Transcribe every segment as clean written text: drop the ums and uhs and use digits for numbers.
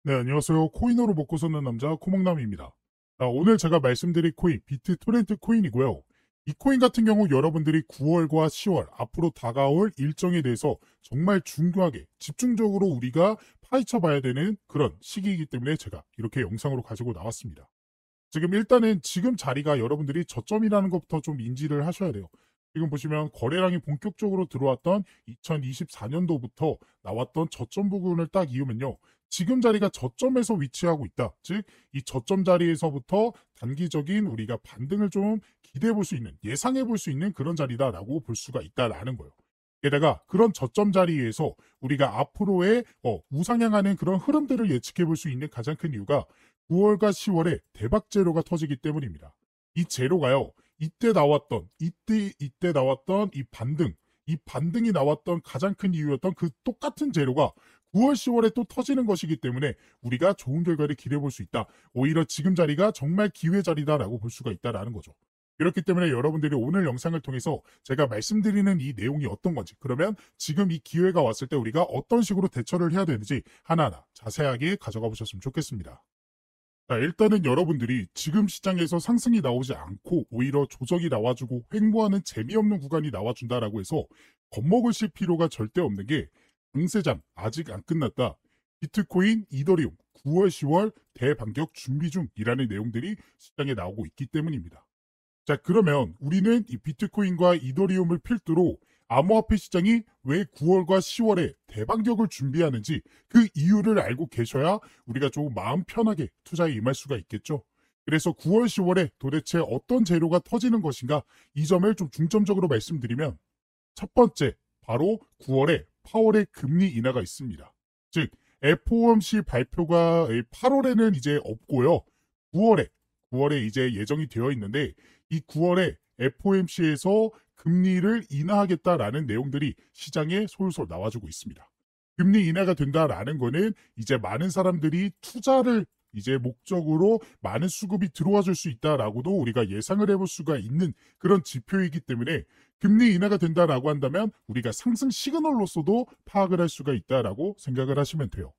네, 안녕하세요. 코인으로 먹고 사는 남자 코목남입니다. 오늘 제가 말씀드릴 코인, 비트토렌트 코인이고요. 이 코인 같은 경우 여러분들이 9월과 10월 앞으로 다가올 일정에 대해서 정말 중요하게 집중적으로 우리가 파헤쳐 봐야 되는 그런 시기이기 때문에 제가 이렇게 영상으로 가지고 나왔습니다. 지금 일단은 지금 자리가 여러분들이 저점이라는 것부터 좀 인지를 하셔야 돼요. 지금 보시면 거래량이 본격적으로 들어왔던 2024년도부터 나왔던 저점 부분을 딱 이으면요. 지금 자리가 저점에서 위치하고 있다. 즉, 이 저점 자리에서부터 단기적인 우리가 반등을 좀 기대해 볼 수 있는, 예상해 볼 수 있는 그런 자리다라고 볼 수가 있다라는 거예요. 게다가 그런 저점 자리에서 우리가 앞으로의 우상향하는 그런 흐름들을 예측해 볼 수 있는 가장 큰 이유가 9월과 10월에 대박 제로가 터지기 때문입니다. 이 제로가요. 이때 나왔던 이 반등이 나왔던 가장 큰 이유였던 그 똑같은 제로가 9월, 10월에 또 터지는 것이기 때문에 우리가 좋은 결과를 기대해 볼 수 있다. 오히려 지금 자리가 정말 기회 자리다라고 볼 수가 있다라는 거죠. 그렇기 때문에 여러분들이 오늘 영상을 통해서 제가 말씀드리는 이 내용이 어떤 건지, 그러면 지금 이 기회가 왔을 때 우리가 어떤 식으로 대처를 해야 되는지 하나하나 자세하게 가져가 보셨으면 좋겠습니다. 자, 일단은 여러분들이 지금 시장에서 상승이 나오지 않고 오히려 조정이 나와주고 횡보하는 재미없는 구간이 나와준다라고 해서 겁먹으실 필요가 절대 없는 게 강세장 아직 안 끝났다. 비트코인, 이더리움 9월, 10월 대반격 준비 중이라는 내용들이 시장에 나오고 있기 때문입니다. 자, 그러면 우리는 이 비트코인과 이더리움을 필두로 암호화폐 시장이 왜 9월과 10월에 대반격을 준비하는지 그 이유를 알고 계셔야 우리가 조금 마음 편하게 투자에 임할 수가 있겠죠. 그래서 9월, 10월에 도대체 어떤 재료가 터지는 것인가, 이 점을 좀 중점적으로 말씀드리면 첫 번째, 바로 9월에 파월의 금리 인하가 있습니다. 즉, FOMC 발표가 8월에는 이제 없고요. 9월에 이제 예정이 되어 있는데 이 9월에 FOMC에서 금리를 인하하겠다라는 내용들이 시장에 솔솔 나와주고 있습니다. 금리 인하가 된다라는 거는 이제 많은 사람들이 투자를 이제 목적으로 많은 수급이 들어와 줄 수 있다라고도 우리가 예상을 해볼 수가 있는 그런 지표이기 때문에 금리 인하가 된다라고 한다면 우리가 상승 시그널로서도 파악을 할 수가 있다라고 생각을 하시면 돼요.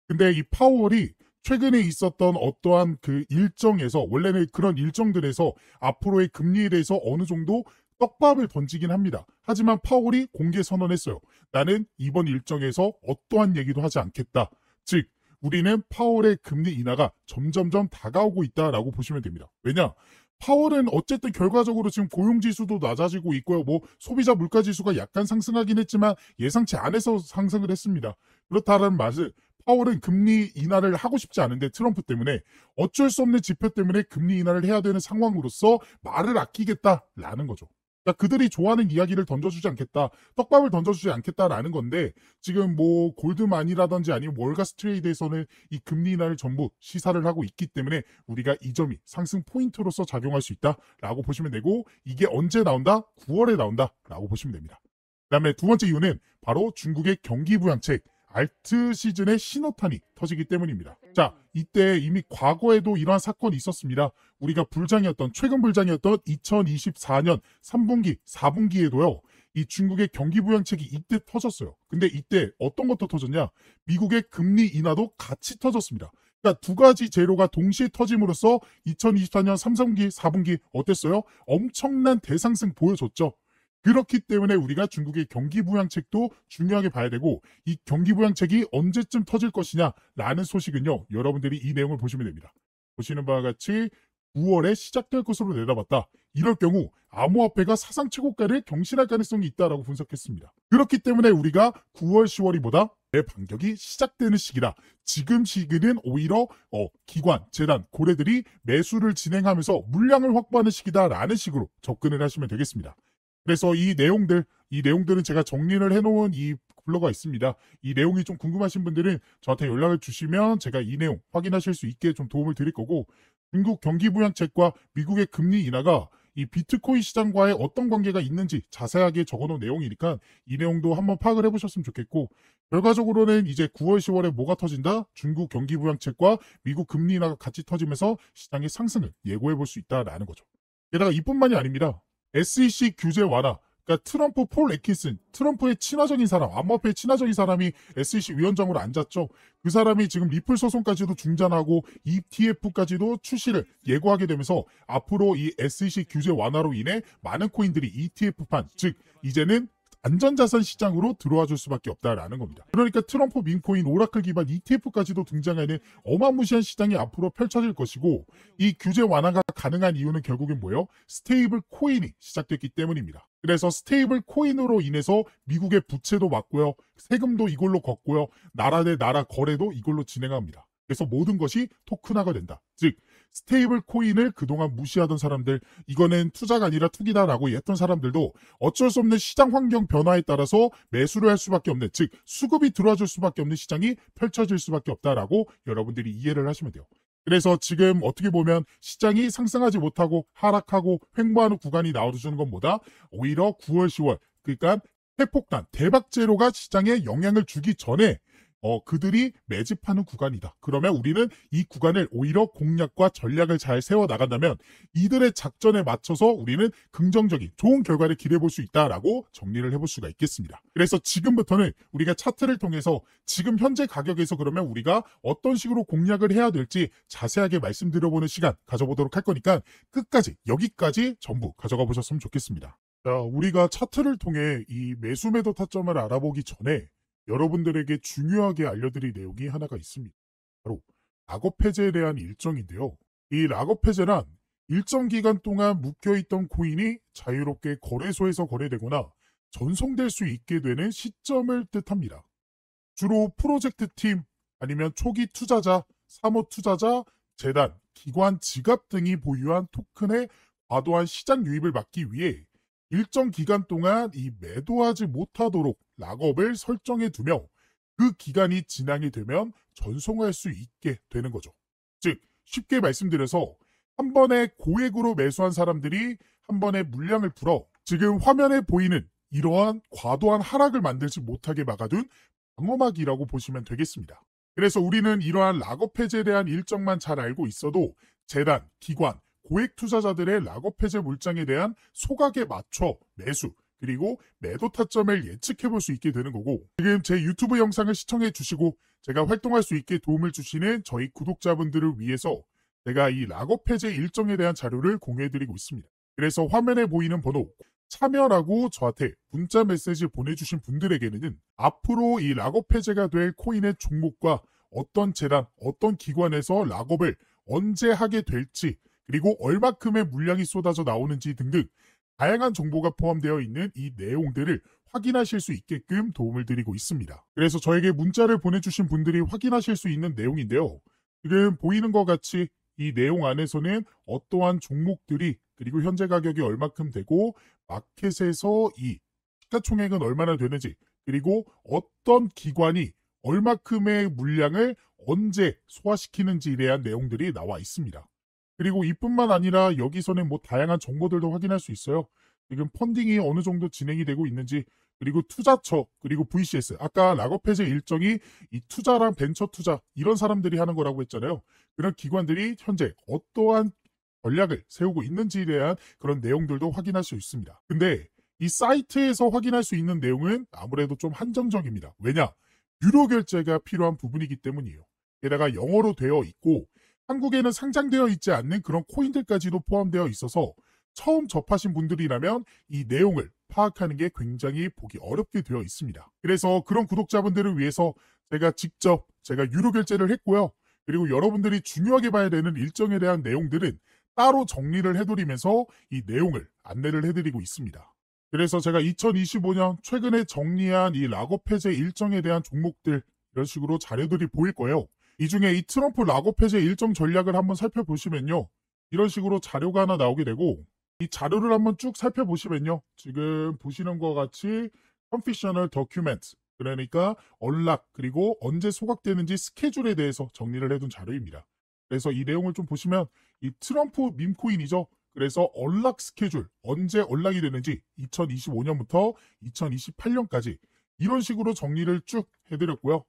근데 이 파월이 최근에 있었던 어떠한 그 일정에서, 원래는 그런 일정들에서 앞으로의 금리에 대해서 어느 정도 떡밥을 던지긴 합니다. 하지만 파월이 공개 선언했어요. 나는 이번 일정에서 어떠한 얘기도 하지 않겠다. 즉, 우리는 파월의 금리 인하가 점점점 다가오고 있다라고 보시면 됩니다. 왜냐? 파월은 어쨌든 결과적으로 지금 고용지수도 낮아지고 있고요. 뭐 소비자 물가지수가 약간 상승하긴 했지만 예상치 안에서 상승을 했습니다. 그렇다는 말은 파월은 금리 인하를 하고 싶지 않은데 트럼프 때문에 어쩔 수 없는 지표 때문에 금리 인하를 해야 되는 상황으로서 말을 아끼겠다라는 거죠. 그러니까 그들이 좋아하는 이야기를 던져주지 않겠다, 떡밥을 던져주지 않겠다라는 건데 지금 뭐 골드만이라든지 아니면 월가스트레이드에서는 이 금리 인하를 전부 시사를 하고 있기 때문에 우리가 이 점이 상승 포인트로서 작용할 수 있다라고 보시면 되고 이게 언제 나온다? 9월에 나온다라고 보시면 됩니다. 그다음에 두 번째 이유는 바로 중국의 경기 부양책 알트 시즌의 신호탄이 터지기 때문입니다. 자, 이때 이미 과거에도 이러한 사건이 있었습니다. 우리가 최근 불장이었던 2024년 3분기, 4분기에도요. 이 중국의 경기 부양책이 이때 터졌어요. 근데 이때 어떤 것도 터졌냐? 미국의 금리 인하도 같이 터졌습니다. 그러니까 두 가지 재료가 동시에 터짐으로써 2024년 3분기, 4분기 어땠어요? 엄청난 대상승 보여줬죠. 그렇기 때문에 우리가 중국의 경기부양책도 중요하게 봐야 되고 이 경기부양책이 언제쯤 터질 것이냐라는 소식은요. 여러분들이 이 내용을 보시면 됩니다. 보시는 바와 같이 9월에 시작될 것으로 내다봤다. 이럴 경우 암호화폐가 사상 최고가를 경신할 가능성이 있다라고 분석했습니다. 그렇기 때문에 우리가 9월, 10월이 보다 대반격이 시작되는 시기다. 지금 시기는 오히려 기관, 재단, 고래들이 매수를 진행하면서 물량을 확보하는 시기다라는 식으로 접근을 하시면 되겠습니다. 그래서 이 내용들은 제가 정리를 해놓은 이 블로그가 있습니다. 이 내용이 좀 궁금하신 분들은 저한테 연락을 주시면 제가 이 내용 확인하실 수 있게 좀 도움을 드릴 거고 중국 경기부양책과 미국의 금리 인하가 이 비트코인 시장과의 어떤 관계가 있는지 자세하게 적어놓은 내용이니까 이 내용도 한번 파악을 해보셨으면 좋겠고 결과적으로는 이제 9월, 10월에 뭐가 터진다? 중국 경기부양책과 미국 금리 인하가 같이 터지면서 시장의 상승을 예고해 볼 수 있다라는 거죠. 게다가 이뿐만이 아닙니다. SEC 규제 완화, 그러니까 트럼프 폴 애킨슨, 트럼프의 친화적인 사람, 암호화폐의 친화적인 사람이 SEC 위원장으로 앉았죠. 그 사람이 지금 리플 소송까지도 중단하고 ETF까지도 출시를 예고하게 되면서 앞으로 이 SEC 규제 완화로 인해 많은 코인들이 ETF판, 즉 이제는 안전자산 시장으로 들어와 줄 수밖에 없다라는 겁니다. 그러니까 트럼프 민코인 오라클 기반 ETF까지도 등장하는 어마무시한 시장이 앞으로 펼쳐질 것이고, 이 규제 완화가 가능한 이유는 결국엔 뭐예요? 스테이블 코인이 시작됐기 때문입니다. 그래서 스테이블 코인으로 인해서 미국의 부채도 막고요, 세금도 이걸로 걷고요, 나라 대 나라 거래도 이걸로 진행합니다. 그래서 모든 것이 토큰화가 된다. 즉 스테이블 코인을 그동안 무시하던 사람들, 이거는 투자가 아니라 투기다라고 했던 사람들도 어쩔 수 없는 시장 환경 변화에 따라서 매수를 할 수밖에 없는, 즉 수급이 들어와 줄 수밖에 없는 시장이 펼쳐질 수밖에 없다라고 여러분들이 이해를 하시면 돼요. 그래서 지금 어떻게 보면 시장이 상승하지 못하고 하락하고 횡보하는 구간이 나와주는 건 뭐다? 오히려 9월, 10월, 그러니까 대폭탄, 대박제로가 시장에 영향을 주기 전에 그들이 매집하는 구간이다. 그러면 우리는 이 구간을 오히려 공략과 전략을 잘 세워 나간다면 이들의 작전에 맞춰서 우리는 긍정적인 좋은 결과를 기대해 볼 수 있다라고 정리를 해볼 수가 있겠습니다. 그래서 지금부터는 우리가 차트를 통해서 지금 현재 가격에서 그러면 우리가 어떤 식으로 공략을 해야 될지 자세하게 말씀드려보는 시간 가져보도록 할 거니까 끝까지, 여기까지 전부 가져가 보셨으면 좋겠습니다. 자, 우리가 차트를 통해 이 매수 매도 타점을 알아보기 전에 여러분들에게 중요하게 알려드릴 내용이 하나가 있습니다. 바로 락업 해제에 대한 일정인데요. 이 락업 해제란 일정 기간 동안 묶여있던 코인이 자유롭게 거래소에서 거래되거나 전송될 수 있게 되는 시점을 뜻합니다. 주로 프로젝트 팀, 아니면 초기 투자자, 사모 투자자, 재단, 기관, 지갑 등이 보유한 토큰의 과도한 시장 유입을 막기 위해 일정 기간 동안 이 매도하지 못하도록 락업을 설정해 두며 그 기간이 지나게 되면 전송할 수 있게 되는 거죠. 즉 쉽게 말씀드려서 한 번에 고액으로 매수한 사람들이 한 번에 물량을 풀어 지금 화면에 보이는 이러한 과도한 하락을 만들지 못하게 막아둔 방어막이라고 보시면 되겠습니다. 그래서 우리는 이러한 락업 해제에 대한 일정만 잘 알고 있어도 재단, 기관, 고액 투자자들의 락업 해제 물량에 대한 소각에 맞춰 매수, 그리고 매도 타점을 예측해 볼 수 있게 되는 거고, 지금 제 유튜브 영상을 시청해 주시고 제가 활동할 수 있게 도움을 주시는 저희 구독자분들을 위해서 제가 이 락업 해제 일정에 대한 자료를 공유해 드리고 있습니다. 그래서 화면에 보이는 번호 참여라고 저한테 문자 메시지 보내주신 분들에게는 앞으로 이 락업 해제가 될 코인의 종목과 어떤 재단, 어떤 기관에서 락업을 언제 하게 될지, 그리고 얼마큼의 물량이 쏟아져 나오는지 등등 다양한 정보가 포함되어 있는 이 내용들을 확인하실 수 있게끔 도움을 드리고 있습니다. 그래서 저에게 문자를 보내주신 분들이 확인하실 수 있는 내용인데요. 지금 보이는 것 같이 이 내용 안에서는 어떠한 종목들이, 그리고 현재 가격이 얼마큼 되고 마켓에서 이 시가총액은 얼마나 되는지, 그리고 어떤 기관이 얼마큼의 물량을 언제 소화시키는지에 대한 내용들이 나와 있습니다. 그리고 이뿐만 아니라 여기서는 뭐 다양한 정보들도 확인할 수 있어요. 지금 펀딩이 어느 정도 진행이 되고 있는지, 그리고 투자처, 그리고 VCS, 아까 락업 해제 일정이 이 투자랑 벤처 투자 이런 사람들이 하는 거라고 했잖아요. 그런 기관들이 현재 어떠한 전략을 세우고 있는지에 대한 그런 내용들도 확인할 수 있습니다. 근데 이 사이트에서 확인할 수 있는 내용은 아무래도 좀 한정적입니다. 왜냐? 유료 결제가 필요한 부분이기 때문이에요. 게다가 영어로 되어 있고 한국에는 상장되어 있지 않는 그런 코인들까지도 포함되어 있어서 처음 접하신 분들이라면 이 내용을 파악하는 게 굉장히 보기 어렵게 되어 있습니다. 그래서 그런 구독자분들을 위해서 제가 유료 결제를 했고요. 그리고 여러분들이 중요하게 봐야 되는 일정에 대한 내용들은 따로 정리를 해드리면서 이 내용을 안내를 해드리고 있습니다. 그래서 제가 2025년 최근에 정리한 이 락업 해제 일정에 대한 종목들, 이런 식으로 자료들이 보일 거예요. 이 중에 이 트럼프 락업 해제 일정 전략을 한번 살펴보시면요, 이런 식으로 자료가 하나 나오게 되고, 이 자료를 한번 쭉 살펴보시면요, 지금 보시는 것 같이 Confidential Document, 그러니까 언락, 그리고 언제 소각되는지 스케줄에 대해서 정리를 해둔 자료입니다. 그래서 이 내용을 좀 보시면 이 트럼프 밈코인이죠. 그래서 언락 스케줄, 언제 언락이 되는지 2025년부터 2028년까지 이런 식으로 정리를 쭉 해드렸고요.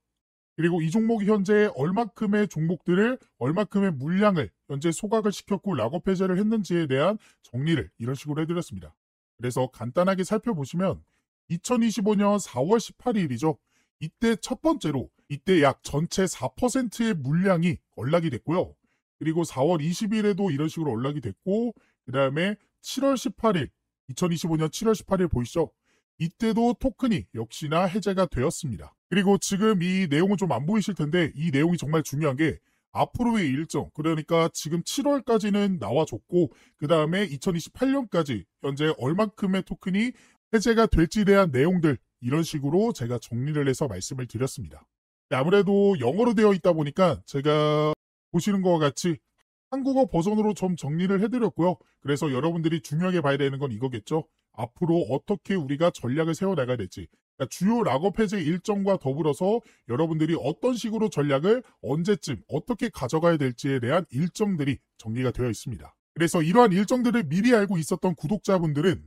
그리고 이 종목이 현재 얼마큼의 종목들을, 얼마큼의 물량을 현재 소각을 시켰고 락업 해제를 했는지에 대한 정리를 이런 식으로 해드렸습니다. 그래서 간단하게 살펴보시면 2025년 4월 18일이죠. 이때 첫 번째로 이때 약 전체 4%의 물량이 언락이 됐고요. 그리고 4월 20일에도 이런 식으로 언락이 됐고 그 다음에 7월 18일 2025년 7월 18일 보이시죠? 이때도 토큰이 역시나 해제가 되었습니다. 그리고 지금 이 내용은 좀 안 보이실 텐데 이 내용이 정말 중요한 게 앞으로의 일정, 그러니까 지금 7월까지는 나와줬고 그 다음에 2028년까지 현재 얼만큼의 토큰이 해제가 될지에 대한 내용들 이런 식으로 제가 정리를 해서 말씀을 드렸습니다. 아무래도 영어로 되어 있다 보니까 제가 보시는 것과 같이 한국어 버전으로 좀 정리를 해드렸고요. 그래서 여러분들이 중요하게 봐야 되는 건 이거겠죠. 앞으로 어떻게 우리가 전략을 세워나가야 될지. 그러니까 주요 락업 해제 일정과 더불어서 여러분들이 어떤 식으로 전략을 언제쯤 어떻게 가져가야 될지에 대한 일정들이 정리가 되어 있습니다. 그래서 이러한 일정들을 미리 알고 있었던 구독자분들은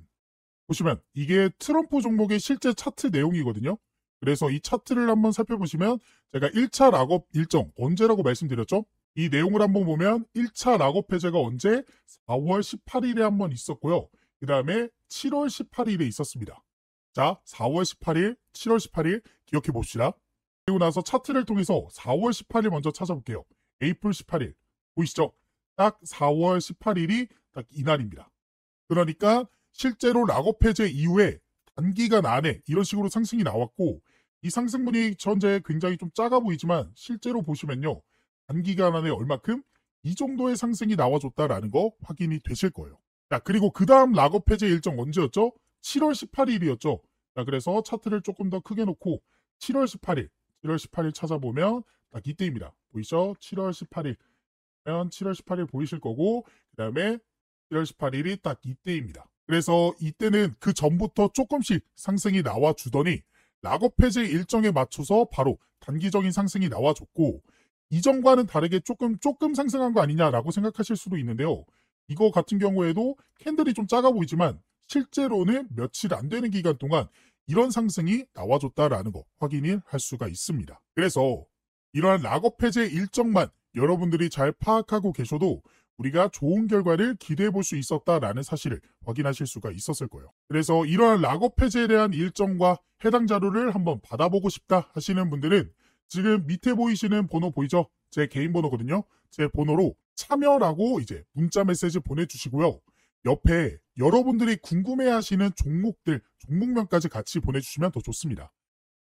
보시면 이게 트럼프 종목의 실제 차트 내용이거든요. 그래서 이 차트를 한번 살펴보시면 제가 1차 락업 일정 언제라고 말씀드렸죠? 이 내용을 한번 보면 1차 락업 해제가 언제? 4월 18일에 한번 있었고요. 그 다음에 7월 18일에 있었습니다. 자, 4월 18일, 7월 18일 기억해 봅시다. 그리고 나서 차트를 통해서 4월 18일 먼저 찾아볼게요. 에이플 18일 보이시죠? 딱 4월 18일이 딱 이날입니다. 그러니까 실제로 락업 해제 이후에 단기간 안에 이런 식으로 상승이 나왔고 이 상승분이 현재 굉장히 좀 작아 보이지만 실제로 보시면요. 단기간 안에 얼마큼? 이 정도의 상승이 나와줬다라는 거 확인이 되실 거예요. 자, 그리고 그 다음 락업 해제 일정 언제였죠? 7월 18일이었죠. 자, 그래서 차트를 조금 더 크게 놓고 7월 18일 찾아보면 딱 이때입니다. 보이시죠? 7월 18일. 7월 18일 보이실 거고 그 다음에 7월 18일이 딱 이때입니다. 그래서 이때는 그 전부터 조금씩 상승이 나와주더니 락업 해제 일정에 맞춰서 바로 단기적인 상승이 나와줬고 이전과는 다르게 조금 상승한 거 아니냐라고 생각하실 수도 있는데요. 이거 같은 경우에도 캔들이 좀 작아 보이지만 실제로는 며칠 안 되는 기간 동안 이런 상승이 나와줬다라는 거 확인을 할 수가 있습니다. 그래서 이러한 락업 해제 일정만 여러분들이 잘 파악하고 계셔도 우리가 좋은 결과를 기대해 볼 수 있었다라는 사실을 확인하실 수가 있었을 거예요. 그래서 이러한 락업 해제에 대한 일정과 해당 자료를 한번 받아보고 싶다 하시는 분들은 지금 밑에 보이시는 번호 보이죠? 제 개인 번호거든요. 제 번호로 참여라고 이제 문자 메시지 보내주시고요. 옆에 여러분들이 궁금해하시는 종목들, 종목명까지 같이 보내주시면 더 좋습니다.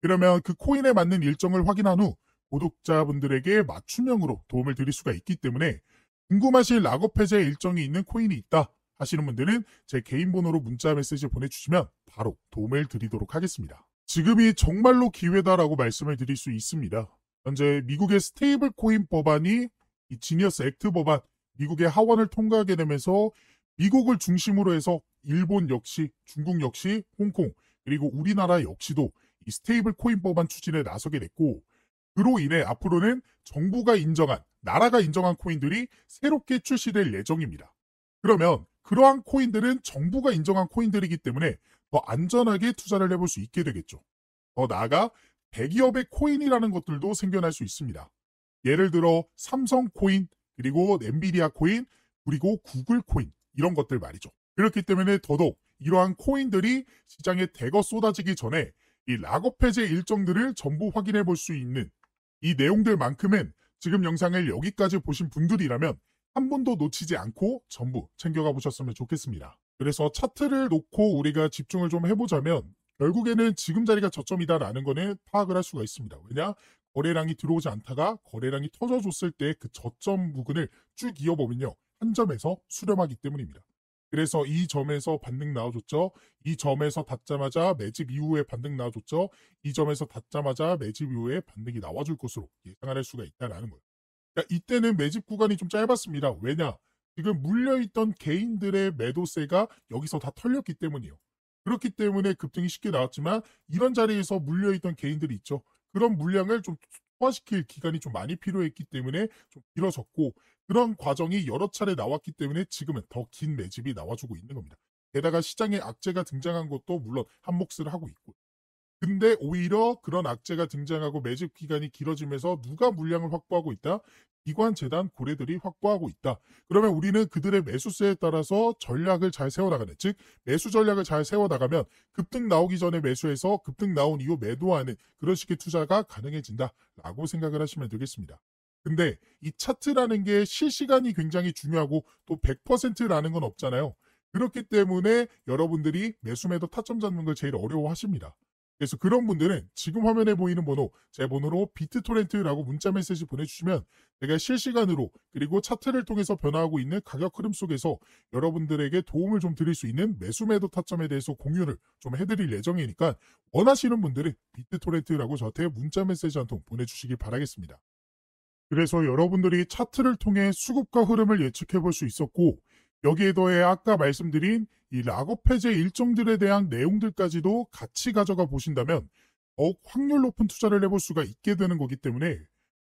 그러면 그 코인에 맞는 일정을 확인한 후 구독자분들에게 맞춤형으로 도움을 드릴 수가 있기 때문에 궁금하신 락업 해제 일정이 있는 코인이 있다 하시는 분들은 제 개인 번호로 문자 메시지 보내주시면 바로 도움을 드리도록 하겠습니다. 지금이 정말로 기회다라고 말씀을 드릴 수 있습니다. 현재 미국의 스테이블 코인 법안이 이 지니어스 액트 법안, 미국의 하원을 통과하게 되면서 미국을 중심으로 해서 일본 역시, 중국 역시, 홍콩, 그리고 우리나라 역시도 이 스테이블 코인 법안 추진에 나서게 됐고 그로 인해 앞으로는 정부가 인정한, 나라가 인정한 코인들이 새롭게 출시될 예정입니다. 그러면 그러한 코인들은 정부가 인정한 코인들이기 때문에 더 안전하게 투자를 해볼 수 있게 되겠죠. 더 나아가 대기업의 코인이라는 것들도 생겨날 수 있습니다. 예를 들어 삼성 코인, 그리고 엔비디아 코인, 그리고 구글 코인 이런 것들 말이죠. 그렇기 때문에 더더욱 이러한 코인들이 시장에 대거 쏟아지기 전에 이 락업 해제 일정들을 전부 확인해 볼 수 있는 이 내용들만큼은 지금 영상을 여기까지 보신 분들이라면 한 번도 놓치지 않고 전부 챙겨가 보셨으면 좋겠습니다. 그래서 차트를 놓고 우리가 집중을 좀 해보자면 결국에는 지금 자리가 저점이다라는 거는 파악을 할 수가 있습니다. 왜냐? 거래량이 들어오지 않다가 거래량이 터져줬을 때 그 저점 부근을 쭉 이어보면요. 한 점에서 수렴하기 때문입니다. 그래서 이 점에서 반등 나와줬죠. 이 점에서 닿자마자 매집 이후에 반등 나와줬죠. 이 점에서 닿자마자 매집 이후에 반등이 나와줄 것으로 예상을 할 수가 있다는 거예요. 그러니까 이때는 매집 구간이 좀 짧았습니다. 왜냐? 지금 물려있던 개인들의 매도세가 여기서 다 털렸기 때문이에요. 그렇기 때문에 급등이 쉽게 나왔지만 이런 자리에서 물려있던 개인들이 있죠. 그런 물량을 좀 소화시킬 기간이 좀 많이 필요했기 때문에 좀 길어졌고 그런 과정이 여러 차례 나왔기 때문에 지금은 더 긴 매집이 나와주고 있는 겁니다. 게다가 시장에 악재가 등장한 것도 물론 한몫을 하고 있고 근데 오히려 그런 악재가 등장하고 매집 기간이 길어지면서 누가 물량을 확보하고 있다? 기관, 재단, 고래들이 확보하고 있다. 그러면 우리는 그들의 매수세에 따라서 전략을 잘 세워나가는, 즉 매수 전략을 잘 세워나가면 급등 나오기 전에 매수해서 급등 나온 이후 매도하는 그런 식의 투자가 가능해진다라고 생각을 하시면 되겠습니다. 근데 이 차트라는 게 실시간이 굉장히 중요하고 또 100%라는 건 없잖아요. 그렇기 때문에 여러분들이 매수 매도 타점 잡는 걸 제일 어려워하십니다. 그래서 그런 분들은 지금 화면에 보이는 번호, 제 번호로 비트토렌트라고 문자 메시지 보내주시면 제가 실시간으로 그리고 차트를 통해서 변화하고 있는 가격 흐름 속에서 여러분들에게 도움을 좀 드릴 수 있는 매수 매도 타점에 대해서 공유를 좀 해드릴 예정이니까 원하시는 분들은 비트토렌트라고 저한테 문자 메시지 한 통 보내주시기 바라겠습니다. 그래서 여러분들이 차트를 통해 수급과 흐름을 예측해 볼 수 있었고 여기에 더해 아까 말씀드린 이 락업 해제 일정들에 대한 내용들까지도 같이 가져가 보신다면 더욱 확률 높은 투자를 해볼 수가 있게 되는 거기 때문에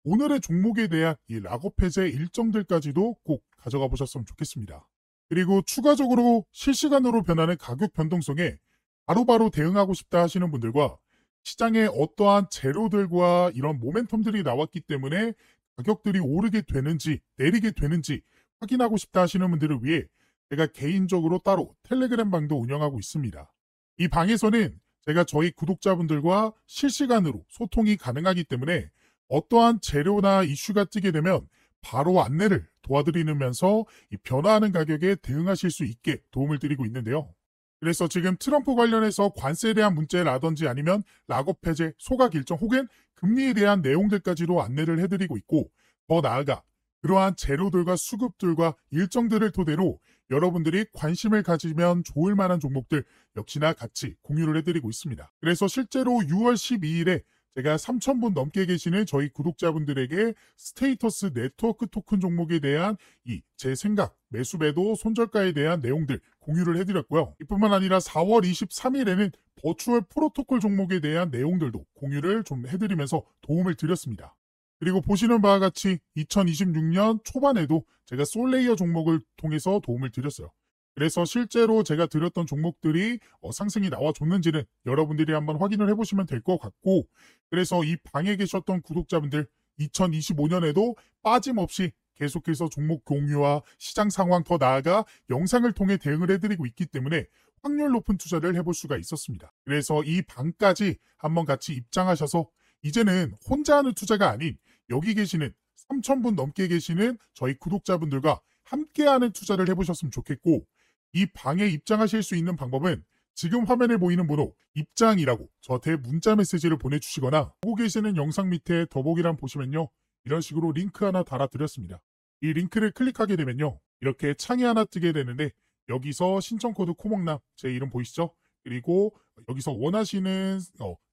오늘의 종목에 대한 이 락업 해제 일정들까지도 꼭 가져가 보셨으면 좋겠습니다. 그리고 추가적으로 실시간으로 변하는 가격 변동성에 바로바로 대응하고 싶다 하시는 분들과 시장에 어떠한 재료들과 이런 모멘텀들이 나왔기 때문에 가격들이 오르게 되는지 내리게 되는지 확인하고 싶다 하시는 분들을 위해 제가 개인적으로 따로 텔레그램 방도 운영하고 있습니다. 이 방에서는 제가 저희 구독자분들과 실시간으로 소통이 가능하기 때문에 어떠한 재료나 이슈가 뜨게 되면 바로 안내를 도와드리면서 이 변화하는 가격에 대응하실 수 있게 도움을 드리고 있는데요. 그래서 지금 트럼프 관련해서 관세에 대한 문제라든지 아니면 락업 해제, 소각 일정 혹은 금리에 대한 내용들까지도 안내를 해드리고 있고 더 나아가 그러한 재료들과 수급들과 일정들을 토대로 여러분들이 관심을 가지면 좋을 만한 종목들 역시나 같이 공유를 해드리고 있습니다. 그래서 실제로 6월 12일에 제가 3,000분 넘게 계시는 저희 구독자분들에게 스테이터스 네트워크 토큰 종목에 대한 이 제 생각, 매수 매도 손절가에 대한 내용들 공유를 해드렸고요. 이뿐만 아니라 4월 23일에는 버추얼 프로토콜 종목에 대한 내용들도 공유를 좀 해드리면서 도움을 드렸습니다. 그리고 보시는 바와 같이 2026년 초반에도 제가 솔레이어 종목을 통해서 도움을 드렸어요. 그래서 실제로 제가 드렸던 종목들이 상승이 나와줬는지는 여러분들이 한번 확인을 해보시면 될 것 같고 그래서 이 방에 계셨던 구독자분들 2025년에도 빠짐없이 계속해서 종목 공유와 시장 상황 더 나아가 영상을 통해 대응을 해드리고 있기 때문에 확률 높은 투자를 해볼 수가 있었습니다. 그래서 이 방까지 한번 같이 입장하셔서 이제는 혼자 하는 투자가 아닌 여기 계시는 3,000분 넘게 계시는 저희 구독자분들과 함께하는 투자를 해보셨으면 좋겠고 이 방에 입장하실 수 있는 방법은 지금 화면에 보이는 번호 입장이라고 저한테 문자 메시지를 보내주시거나 보고 계시는 영상 밑에 더보기란 보시면요. 이런 식으로 링크 하나 달아드렸습니다. 이 링크를 클릭하게 되면요. 이렇게 창이 하나 뜨게 되는데 여기서 신청코드 코먹남 제 이름 보이시죠? 그리고 여기서 원하시는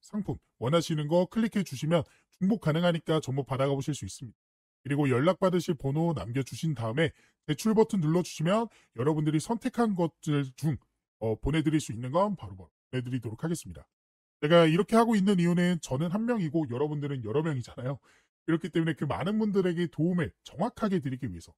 상품 원하시는 거 클릭해 주시면 중복 가능하니까 정보 받아가 보실 수 있습니다. 그리고 연락받으실 번호 남겨주신 다음에 제출 버튼 눌러주시면 여러분들이 선택한 것들 중 보내드릴 수 있는 건 바로 보내드리도록 하겠습니다. 제가 이렇게 하고 있는 이유는 저는 한 명이고 여러분들은 여러 명이잖아요. 그렇기 때문에 그 많은 분들에게 도움을 정확하게 드리기 위해서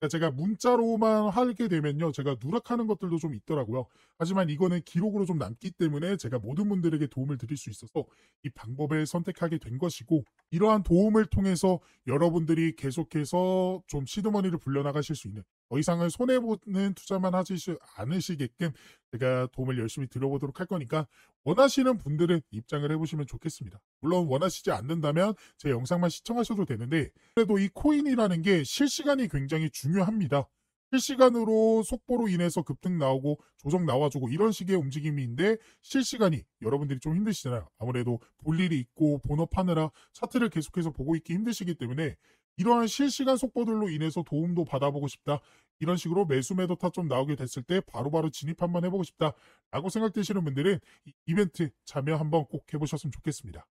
제가 문자로만 하게 되면요. 제가 누락하는 것들도 좀 있더라고요. 하지만 이거는 기록으로 좀 남기 때문에 제가 모든 분들에게 도움을 드릴 수 있어서 이 방법을 선택하게 된 것이고 이러한 도움을 통해서 여러분들이 계속해서 좀 시드머니를 불려나가실 수 있는 더 이상은 손해보는 투자만 하지 않으시게끔 제가 도움을 열심히 드려보도록 할 거니까 원하시는 분들은 입장을 해보시면 좋겠습니다. 물론 원하시지 않는다면 제 영상만 시청하셔도 되는데 그래도 이 코인이라는 게 실시간이 굉장히 중요합니다. 실시간으로 속보로 인해서 급등 나오고 조정 나와주고 이런 식의 움직임인데 실시간이 여러분들이 좀 힘드시잖아요. 아무래도 볼 일이 있고 본업하느라 차트를 계속해서 보고 있기 힘드시기 때문에 이러한 실시간 속보들로 인해서 도움도 받아보고 싶다. 이런 식으로 매수 매도 타점 나오게 됐을 때 바로바로 진입 한번 해보고 싶다 라고 생각되시는 분들은 이 이벤트 참여 한번 꼭 해보셨으면 좋겠습니다.